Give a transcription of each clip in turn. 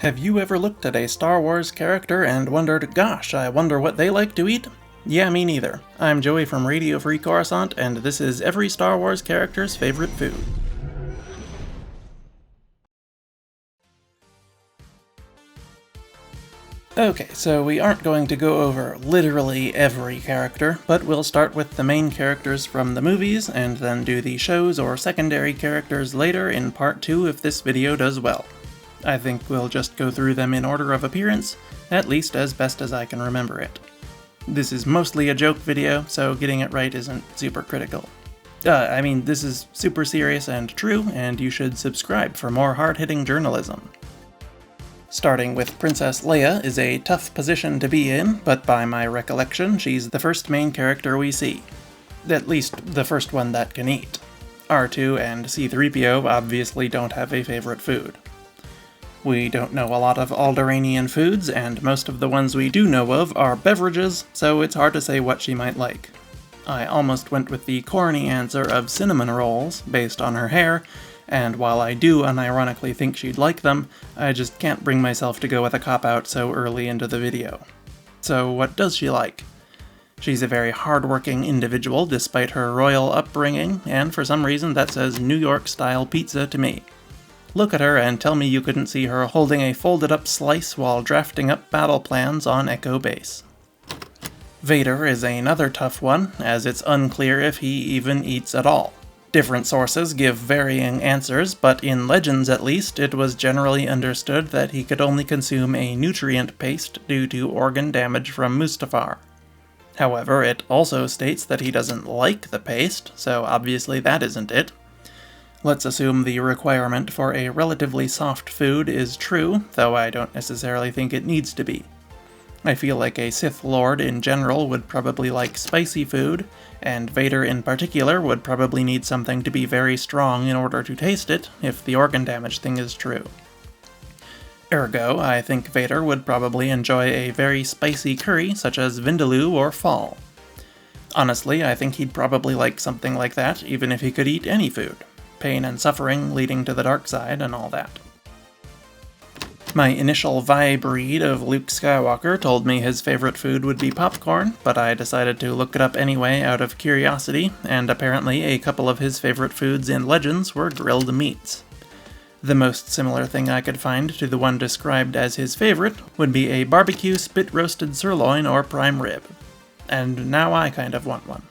Have you ever looked at a Star Wars character and wondered, gosh, I wonder what they like to eat? Yeah, me neither. I'm Joey from Radio Free Coruscant, and this is every Star Wars character's favorite food. Okay, so we aren't going to go over literally every character, but we'll start with the main characters from the movies, and then do the shows or secondary characters later in part 2 if this video does well. I think we'll just go through them in order of appearance, at least as best as I can remember it. This is mostly a joke video, so getting it right isn't super critical. This is super serious and true, and you should subscribe for more hard-hitting journalism. Starting with Princess Leia is a tough position to be in, but by my recollection, she's the first main character we see. At least, the first one that can eat. R2 and C-3PO obviously don't have a favorite food. We don't know a lot of Alderaanian foods, and most of the ones we do know of are beverages, so it's hard to say what she might like. I almost went with the corny answer of cinnamon rolls, based on her hair, and while I do unironically think she'd like them, I just can't bring myself to go with a cop-out so early into the video. So what does she like? She's a very hard-working individual despite her royal upbringing, and for some reason that says New York-style pizza to me. Look at her and tell me you couldn't see her holding a folded-up slice while drafting up battle plans on Echo Base. Vader is another tough one, as it's unclear if he even eats at all. Different sources give varying answers, but in Legends at least, it was generally understood that he could only consume a nutrient paste due to organ damage from Mustafar. However, it also states that he doesn't like the paste, so obviously that isn't it. Let's assume the requirement for a relatively soft food is true, though I don't necessarily think it needs to be. I feel like a Sith Lord in general would probably like spicy food, and Vader in particular would probably need something to be very strong in order to taste it, if the organ damage thing is true. Ergo, I think Vader would probably enjoy a very spicy curry such as Vindaloo or Fall. Honestly, I think he'd probably like something like that even if he could eat any food. Pain and suffering leading to the dark side and all that. My initial vibe read of Luke Skywalker told me his favorite food would be popcorn, but I decided to look it up anyway out of curiosity, and apparently a couple of his favorite foods in Legends were grilled meats. The most similar thing I could find to the one described as his favorite would be a barbecue spit-roasted sirloin or prime rib. And now I kind of want one.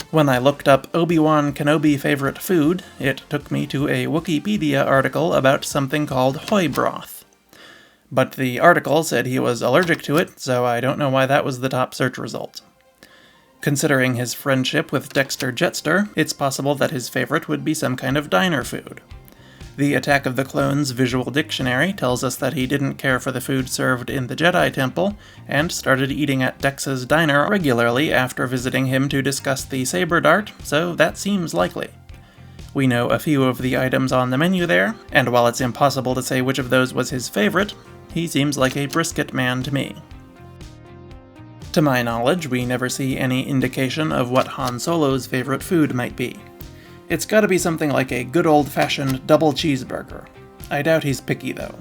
When I looked up Obi-Wan Kenobi favorite food, it took me to a Wikipedia article about something called hoy broth. But the article said he was allergic to it, so I don't know why that was the top search result. Considering his friendship with Dexter Jettster, it's possible that his favorite would be some kind of diner food. The Attack of the Clones visual dictionary tells us that he didn't care for the food served in the Jedi Temple, and started eating at Dex's diner regularly after visiting him to discuss the saber dart, so that seems likely. We know a few of the items on the menu there, and while it's impossible to say which of those was his favorite, he seems like a brisket man to me. To my knowledge, we never see any indication of what Han Solo's favorite food might be. It's gotta be something like a good old-fashioned double cheeseburger. I doubt he's picky, though.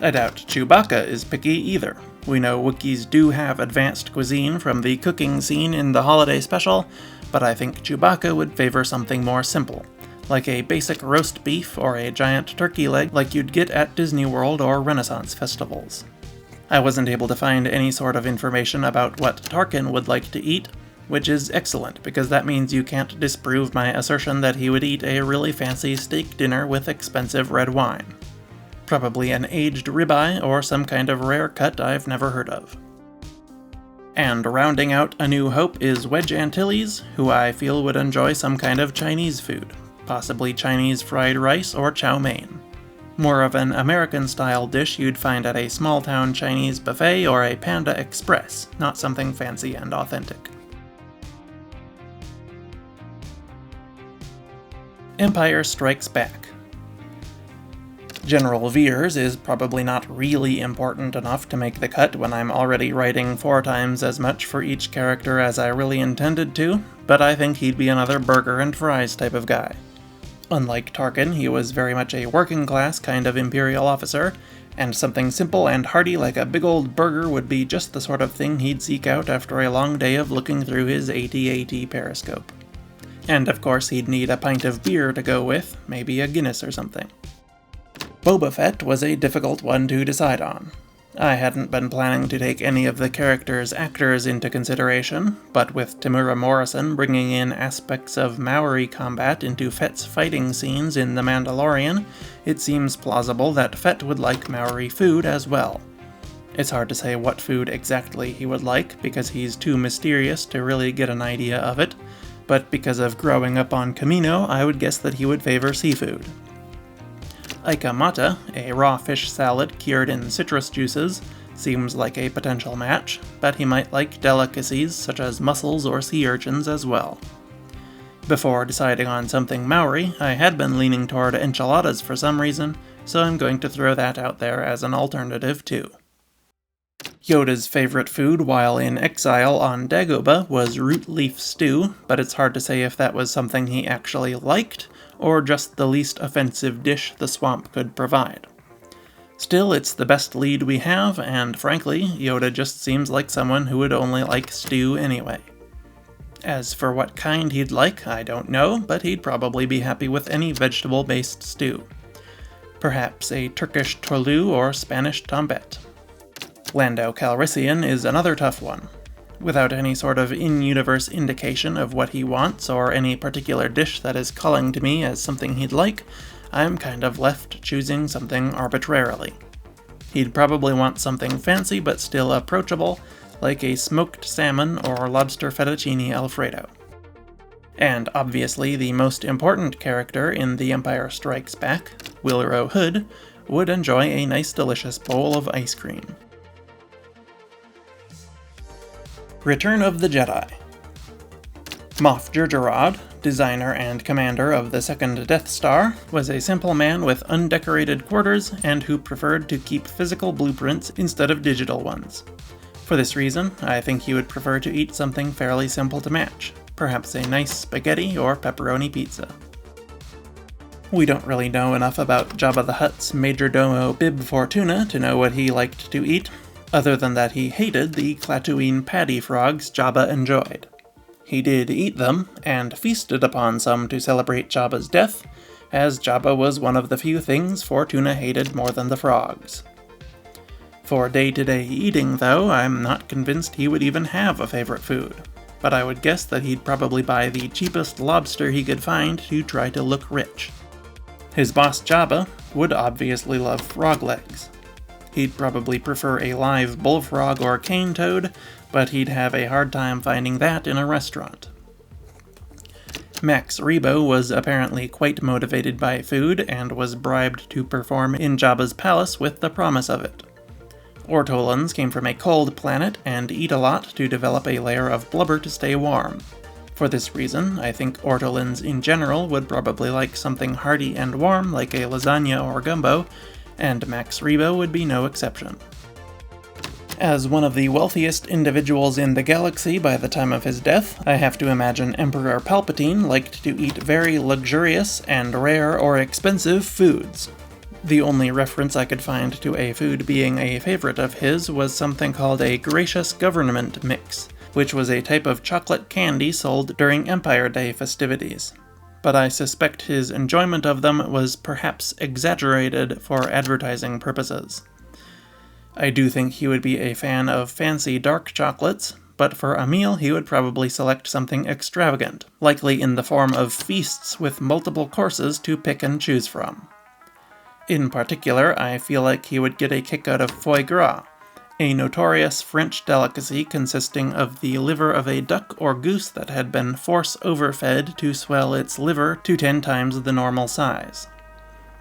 I doubt Chewbacca is picky either. We know Wookiees do have advanced cuisine from the cooking scene in the holiday special, but I think Chewbacca would favor something more simple, like a basic roast beef or a giant turkey leg like you'd get at Disney World or Renaissance festivals. I wasn't able to find any sort of information about what Tarkin would like to eat, which is excellent, because that means you can't disprove my assertion that he would eat a really fancy steak dinner with expensive red wine. Probably an aged ribeye or some kind of rare cut I've never heard of. And rounding out A New Hope is Wedge Antilles, who I feel would enjoy some kind of Chinese food, possibly Chinese fried rice or chow mein. More of an American-style dish you'd find at a small-town Chinese buffet or a Panda Express, not something fancy and authentic. Empire Strikes Back. General Veers is probably not really important enough to make the cut when I'm already writing 4 times as much for each character as I really intended to, but I think he'd be another burger and fries type of guy. Unlike Tarkin, he was very much a working-class kind of Imperial officer, and something simple and hearty like a big old burger would be just the sort of thing he'd seek out after a long day of looking through his AT-AT periscope. And of course he'd need a pint of beer to go with, maybe a Guinness or something. Boba Fett was a difficult one to decide on. I hadn't been planning to take any of the character's actors into consideration, but with Temuera Morrison bringing in aspects of Maori combat into Fett's fighting scenes in The Mandalorian, it seems plausible that Fett would like Maori food as well. It's hard to say what food exactly he would like, because he's too mysterious to really get an idea of it, but because of growing up on Kamino, I would guess that he would favor seafood. Ika Mata, a raw fish salad cured in citrus juices, seems like a potential match, but he might like delicacies such as mussels or sea urchins as well. Before deciding on something Maori, I had been leaning toward enchiladas for some reason, so I'm going to throw that out there as an alternative too. Yoda's favorite food while in exile on Dagobah was root leaf stew, but it's hard to say if that was something he actually liked, or just the least offensive dish the swamp could provide. Still, it's the best lead we have, and frankly, Yoda just seems like someone who would only like stew anyway. As for what kind he'd like, I don't know, but he'd probably be happy with any vegetable-based stew. Perhaps a Turkish torlu or Spanish tombet. Lando Calrissian is another tough one. Without any sort of in-universe indication of what he wants or any particular dish that is calling to me as something he'd like, I'm kind of left choosing something arbitrarily. He'd probably want something fancy but still approachable, like a smoked salmon or lobster fettuccine alfredo. And obviously the most important character in The Empire Strikes Back, Willrow Hood, would enjoy a nice delicious bowl of ice cream. Return of the Jedi. Moff Jerjerrod, designer and commander of the second Death Star, was a simple man with undecorated quarters and who preferred to keep physical blueprints instead of digital ones. For this reason, I think he would prefer to eat something fairly simple to match, perhaps a nice spaghetti or pepperoni pizza. We don't really know enough about Jabba the Hutt's majordomo Bib Fortuna to know what he liked to eat, other than that he hated the Klaatuine paddy frogs Jabba enjoyed. He did eat them, and feasted upon some to celebrate Jabba's death, as Jabba was one of the few things Fortuna hated more than the frogs. For day-to-day eating, though, I'm not convinced he would even have a favorite food, but I would guess that he'd probably buy the cheapest lobster he could find to try to look rich. His boss Jabba would obviously love frog legs. He'd probably prefer a live bullfrog or cane toad, but he'd have a hard time finding that in a restaurant. Max Rebo was apparently quite motivated by food and was bribed to perform in Jabba's palace with the promise of it. Ortolans came from a cold planet and eat a lot to develop a layer of blubber to stay warm. For this reason, I think Ortolans in general would probably like something hearty and warm like a lasagna or gumbo, and Max Rebo would be no exception. As one of the wealthiest individuals in the galaxy by the time of his death, I have to imagine Emperor Palpatine liked to eat very luxurious and rare or expensive foods. The only reference I could find to a food being a favorite of his was something called a Gracious Government Mix, which was a type of chocolate candy sold during Empire Day festivities. But I suspect his enjoyment of them was perhaps exaggerated for advertising purposes. I do think he would be a fan of fancy dark chocolates, but for a meal he would probably select something extravagant, likely in the form of feasts with multiple courses to pick and choose from. In particular, I feel like he would get a kick out of foie gras, a notorious French delicacy consisting of the liver of a duck or goose that had been force overfed to swell its liver to 10 times the normal size.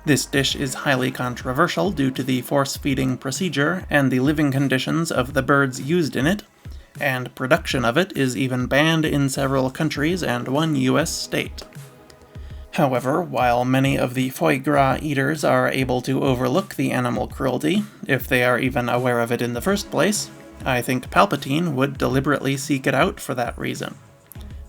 This dish is highly controversial due to the force-feeding procedure and the living conditions of the birds used in it, and production of it is even banned in several countries and one US state. However, while many of the foie gras eaters are able to overlook the animal cruelty, if they are even aware of it in the first place, I think Palpatine would deliberately seek it out for that reason.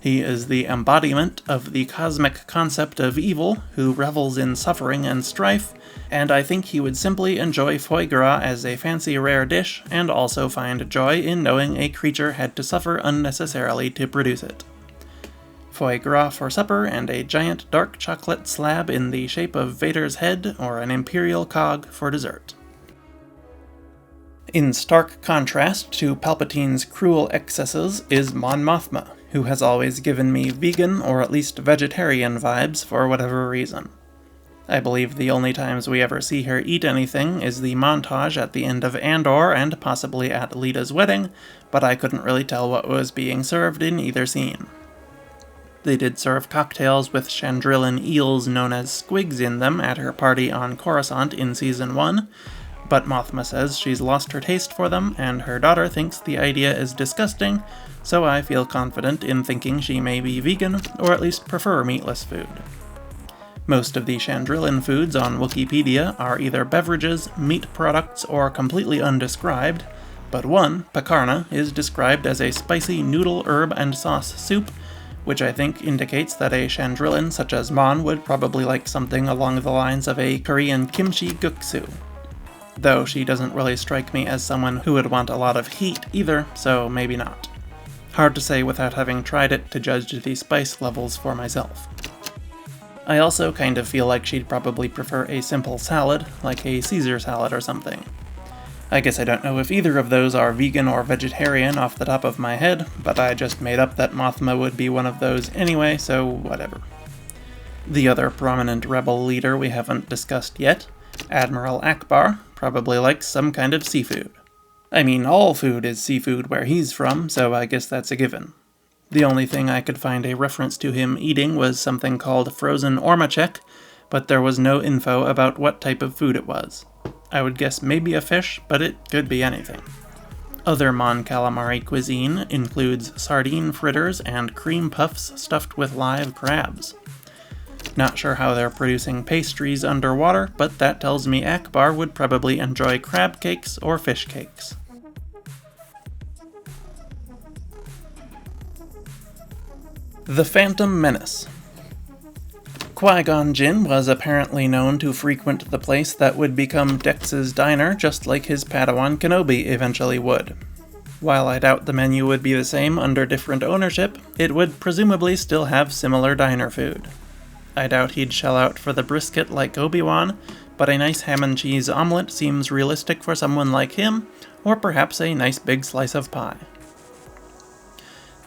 He is the embodiment of the cosmic concept of evil, who revels in suffering and strife, and I think he would simply enjoy foie gras as a fancy rare dish, and also find joy in knowing a creature had to suffer unnecessarily to produce it. Foie gras for supper, and a giant dark chocolate slab in the shape of Vader's head, or an imperial cog for dessert. In stark contrast to Palpatine's cruel excesses is Mon Mothma, who has always given me vegan or at least vegetarian vibes for whatever reason. I believe the only times we ever see her eat anything is the montage at the end of Andor and possibly at Leeta's wedding, but I couldn't really tell what was being served in either scene. They did serve cocktails with Chandrillan eels known as squigs in them at her party on Coruscant in Season 1, but Mothma says she's lost her taste for them, and her daughter thinks the idea is disgusting, so I feel confident in thinking she may be vegan, or at least prefer meatless food. Most of the Chandrillan foods on Wikipedia are either beverages, meat products, or completely undescribed, but one, Pakarna, is described as a spicy noodle, herb, and sauce soup, which I think indicates that a Chandrillan such as Mon would probably like something along the lines of a Korean kimchi guksu. Though she doesn't really strike me as someone who would want a lot of heat either, so maybe not. Hard to say without having tried it to judge the spice levels for myself. I also kind of feel like she'd probably prefer a simple salad, like a Caesar salad or something. I guess I don't know if either of those are vegan or vegetarian off the top of my head, but I just made up that Mothma would be one of those anyway, so whatever. The other prominent rebel leader we haven't discussed yet, Admiral Ackbar, probably likes some kind of seafood. I mean, all food is seafood where he's from, so I guess that's a given. The only thing I could find a reference to him eating was something called frozen ormachek, but there was no info about what type of food it was. I would guess maybe a fish, but it could be anything. Other Mon Calamari cuisine includes sardine fritters and cream puffs stuffed with live crabs. Not sure how they're producing pastries underwater, but that tells me Ackbar would probably enjoy crab cakes or fish cakes. The Phantom Menace. Qui-Gon Jinn was apparently known to frequent the place that would become Dex's Diner, just like his Padawan Kenobi eventually would. While I doubt the menu would be the same under different ownership, it would presumably still have similar diner food. I doubt he'd shell out for the brisket like Obi-Wan, but a nice ham and cheese omelet seems realistic for someone like him, or perhaps a nice big slice of pie.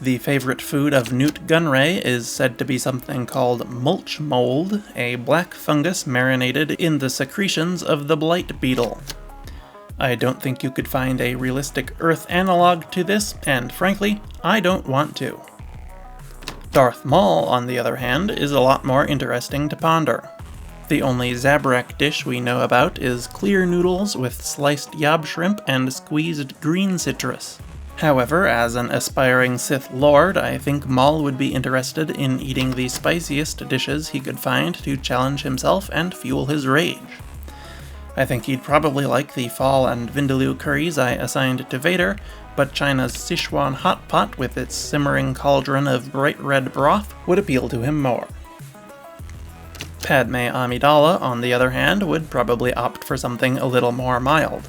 The favorite food of Newt Gunray is said to be something called mulch mold, a black fungus marinated in the secretions of the blight beetle. I don't think you could find a realistic Earth analog to this, and frankly, I don't want to. Darth Maul, on the other hand, is a lot more interesting to ponder. The only Zabrak dish we know about is clear noodles with sliced yab shrimp and squeezed green citrus. However, as an aspiring Sith Lord, I think Maul would be interested in eating the spiciest dishes he could find to challenge himself and fuel his rage. I think he'd probably like the Fall and Vindaloo curries I assigned to Vader, but China's Sichuan hot pot with its simmering cauldron of bright red broth would appeal to him more. Padme Amidala, on the other hand, would probably opt for something a little more mild.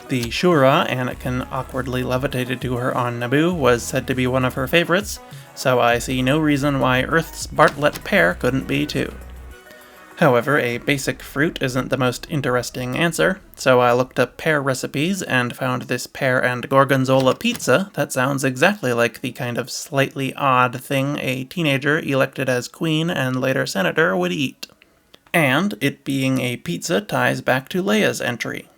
The Shura Anakin awkwardly levitated to her on Naboo was said to be one of her favorites, so I see no reason why Earth's Bartlett pear couldn't be too. However, a basic fruit isn't the most interesting answer, so I looked up pear recipes and found this pear and gorgonzola pizza that sounds exactly like the kind of slightly odd thing a teenager elected as queen and later senator would eat. And it being a pizza ties back to Leia's entry.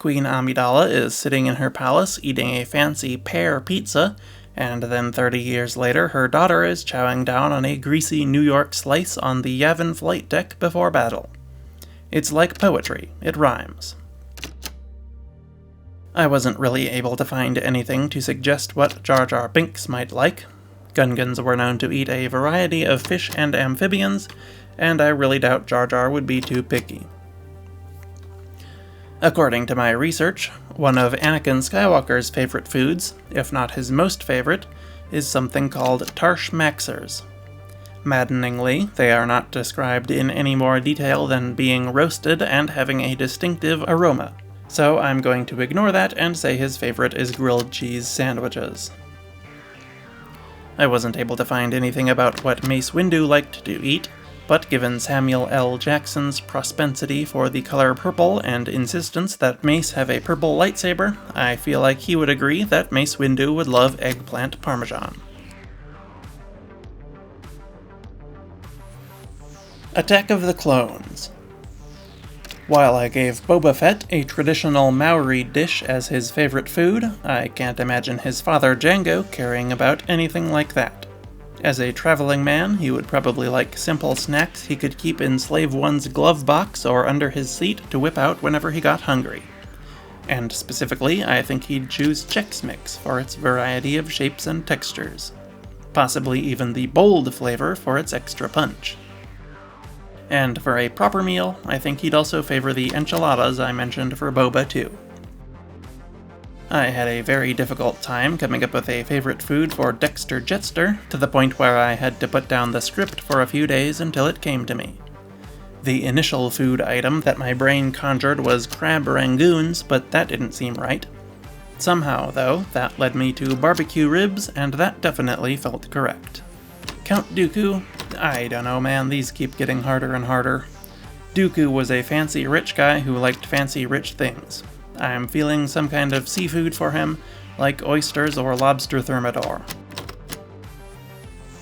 Queen Amidala is sitting in her palace eating a fancy pear pizza, and then 30 years later her daughter is chowing down on a greasy New York slice on the Yavin flight deck before battle. It's like poetry, it rhymes. I wasn't really able to find anything to suggest what Jar Jar Binks might like. Gungans were known to eat a variety of fish and amphibians, and I really doubt Jar Jar would be too picky. According to my research, one of Anakin Skywalker's favorite foods, if not his most favorite, is something called Tarsh Maxers. Maddeningly, they are not described in any more detail than being roasted and having a distinctive aroma, so I'm going to ignore that and say his favorite is grilled cheese sandwiches. I wasn't able to find anything about what Mace Windu liked to eat, but given Samuel L. Jackson's propensity for the color purple and insistence that Mace have a purple lightsaber, I feel like he would agree that Mace Windu would love eggplant parmesan. Attack of the Clones. While I gave Boba Fett a traditional Maori dish as his favorite food, I can't imagine his father Jango caring about anything like that. As a traveling man, he would probably like simple snacks he could keep in Slave One's glove box or under his seat to whip out whenever he got hungry. And specifically, I think he'd choose Chex Mix for its variety of shapes and textures. Possibly even the bold flavor for its extra punch. And for a proper meal, I think he'd also favor the enchiladas I mentioned for Boba too. I had a very difficult time coming up with a favorite food for Dexter Jetster, to the point where I had to put down the script for a few days until it came to me. The initial food item that my brain conjured was crab rangoons, but that didn't seem right. Somehow, though, that led me to barbecue ribs, and that definitely felt correct. Count Dooku? I don't know, man, these keep getting harder and harder. Dooku was a fancy rich guy who liked fancy rich things. I'm feeling some kind of seafood for him, like oysters or lobster thermidor.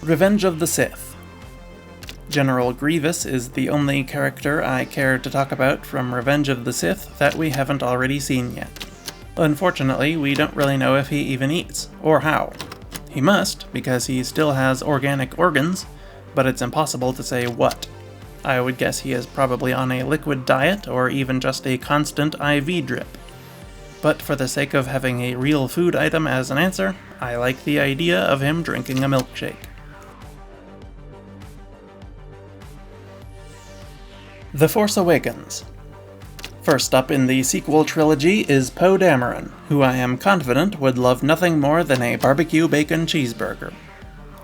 Revenge of the Sith. General Grievous is the only character I care to talk about from Revenge of the Sith that we haven't already seen yet. Unfortunately, we don't really know if he even eats, or how. He must, because he still has organic organs, but it's impossible to say what. I would guess he is probably on a liquid diet, or even just a constant IV drip. But for the sake of having a real food item as an answer, I like the idea of him drinking a milkshake. The Force Awakens. First up in the sequel trilogy is Poe Dameron, who I am confident would love nothing more than a barbecue bacon cheeseburger.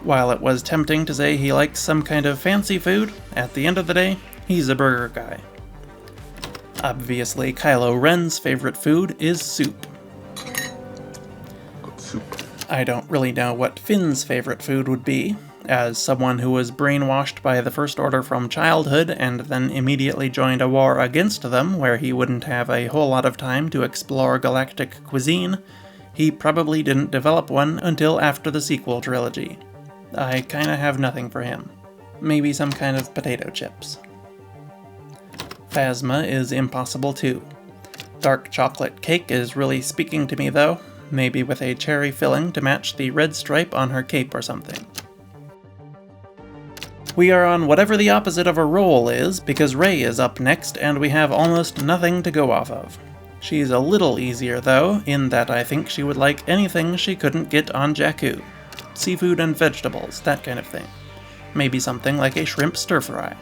While it was tempting to say he likes some kind of fancy food, at the end of the day, he's a burger guy. Obviously, Kylo Ren's favorite food is soup. I don't really know what Finn's favorite food would be. As someone who was brainwashed by the First Order from childhood and then immediately joined a war against them where he wouldn't have a whole lot of time to explore galactic cuisine, he probably didn't develop one until after the sequel trilogy. I kinda have nothing for him. Maybe some kind of potato chips. Phasma is impossible too. Dark chocolate cake is really speaking to me though, maybe with a cherry filling to match the red stripe on her cape or something. We are on whatever the opposite of a roll is, because Rey is up next and we have almost nothing to go off of. She's a little easier though, in that I think she would like anything she couldn't get on Jakku. Seafood and vegetables, that kind of thing. Maybe something like a shrimp stir-fry.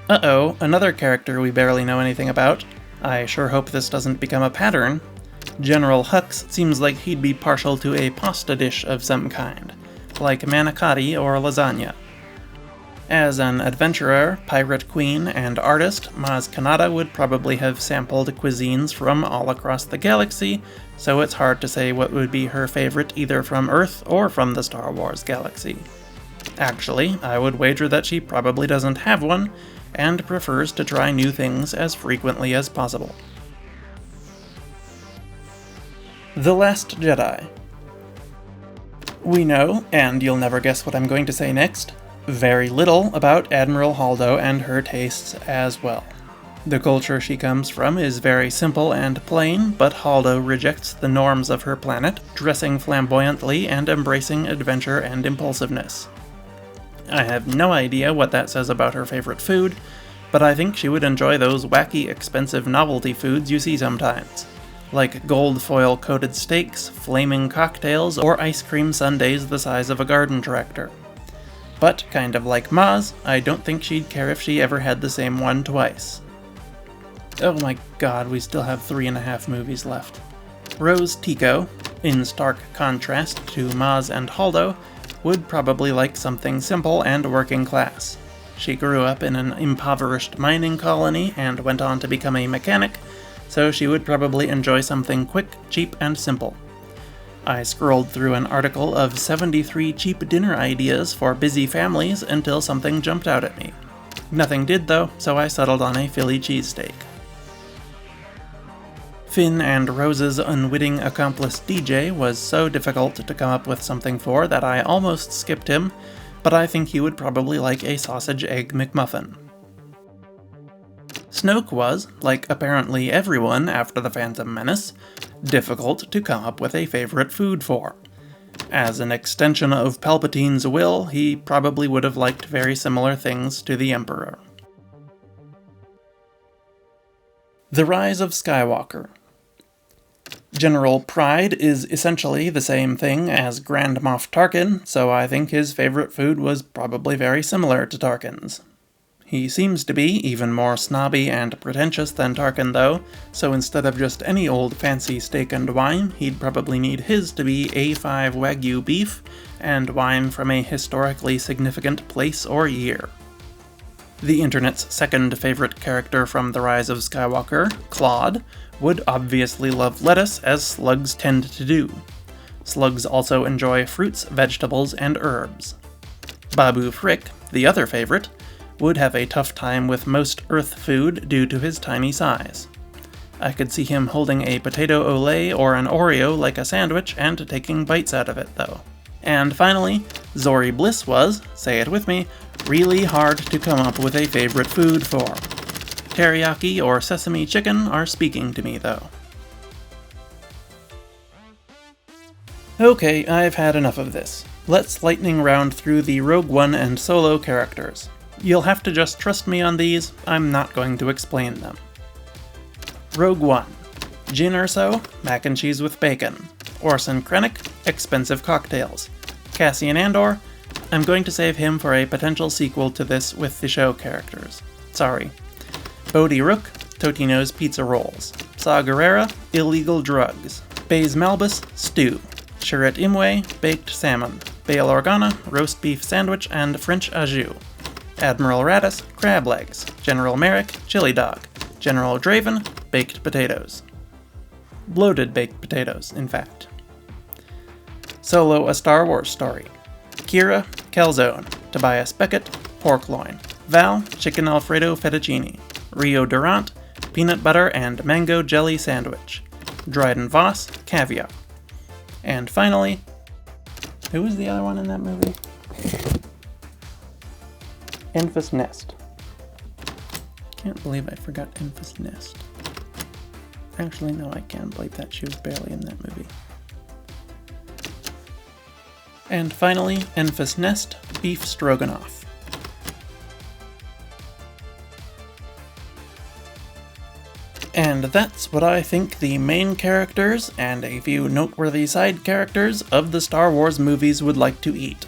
Uh-oh, another character we barely know anything about. I sure hope this doesn't become a pattern. General Hux seems like he'd be partial to a pasta dish of some kind, like manicotti or lasagna. As an adventurer, pirate queen, and artist, Maz Kanata would probably have sampled cuisines from all across the galaxy, so it's hard to say what would be her favorite either from Earth or from the Star Wars galaxy. Actually, I would wager that she probably doesn't have one, and prefers to try new things as frequently as possible. The Last Jedi. We know, and you'll never guess what I'm going to say next, very little about Admiral Holdo and her tastes as well. The culture she comes from is very simple and plain, but Holdo rejects the norms of her planet, dressing flamboyantly and embracing adventure and impulsiveness. I have no idea what that says about her favorite food, but I think she would enjoy those wacky, expensive novelty foods you see sometimes, like gold foil-coated steaks, flaming cocktails, or ice cream sundaes the size of a garden tractor. But, kind of like Maz, I don't think she'd care if she ever had the same one twice. Oh my god, we still have 3.5 movies left. Rose Tico, in stark contrast to Maz and Haldo, would probably like something simple and working class. She grew up in an impoverished mining colony and went on to become a mechanic, so she would probably enjoy something quick, cheap, and simple. I scrolled through an article of 73 cheap dinner ideas for busy families until something jumped out at me. Nothing did though, so I settled on a Philly cheesesteak. Finn and Rose's unwitting accomplice DJ was so difficult to come up with something for that I almost skipped him, but I think he would probably like a sausage egg McMuffin. Snoke was, like apparently everyone after the Phantom Menace, difficult to come up with a favorite food for. As an extension of Palpatine's will, he probably would have liked very similar things to the Emperor. The Rise of Skywalker. General Pride is essentially the same thing as Grand Moff Tarkin, so I think his favorite food was probably very similar to Tarkin's. He seems to be even more snobby and pretentious than Tarkin though, so instead of just any old fancy steak and wine, he'd probably need his to be A5 Wagyu beef, and wine from a historically significant place or year. The internet's second favorite character from The Rise of Skywalker, Claude, would obviously love lettuce, as slugs tend to do. Slugs also enjoy fruits, vegetables, and herbs. Babu Frick, the other favorite, would have a tough time with most Earth food due to his tiny size. I could see him holding a potato Olay or an Oreo like a sandwich and taking bites out of it though. And finally, Zori Bliss was, say it with me, really hard to come up with a favorite food for. Teriyaki or sesame chicken are speaking to me though. Okay, I've had enough of this. Let's lightning round through the Rogue One and Solo characters. You'll have to just trust me on these, I'm not going to explain them. Rogue One. Jyn Erso, mac and cheese with bacon. Orson Krennic, expensive cocktails. Cassian Andor, I'm going to save him for a potential sequel to this with the show characters. Sorry. Bodhi Rook, Totino's pizza rolls. Saw Gerrera, illegal drugs. Baze Malbus, stew. Chirrut Imwe, baked salmon. Bail Organa, roast beef sandwich and French au jus. Admiral Raddus, crab legs. General Merrick, chili dog. General Draven, baked potatoes. Bloated baked potatoes, in fact. Solo: A Star Wars Story. Kira, calzone. Tobias Beckett, pork loin. Val, chicken Alfredo fettuccine. Rio Durant, peanut butter and mango jelly sandwich. Dryden Voss, caviar. And finally, who was the other one in that movie? Enfys Nest. Can't believe I forgot Enfys Nest. Actually, no, I can't believe that. She was barely in that movie. And finally, Enfys Nest, beef stroganoff. And that's what I think the main characters, and a few noteworthy side characters, of the Star Wars movies would like to eat.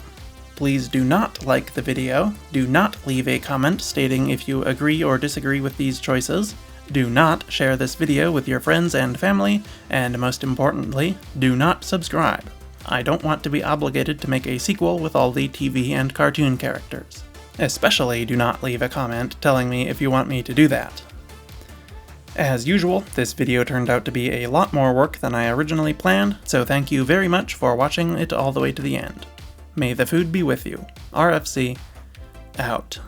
Please do not like the video, do not leave a comment stating if you agree or disagree with these choices, do not share this video with your friends and family, and most importantly, do not subscribe. I don't want to be obligated to make a sequel with all the TV and cartoon characters. Especially do not leave a comment telling me if you want me to do that. As usual, this video turned out to be a lot more work than I originally planned, so thank you very much for watching it all the way to the end. May the food be with you. RFC, out.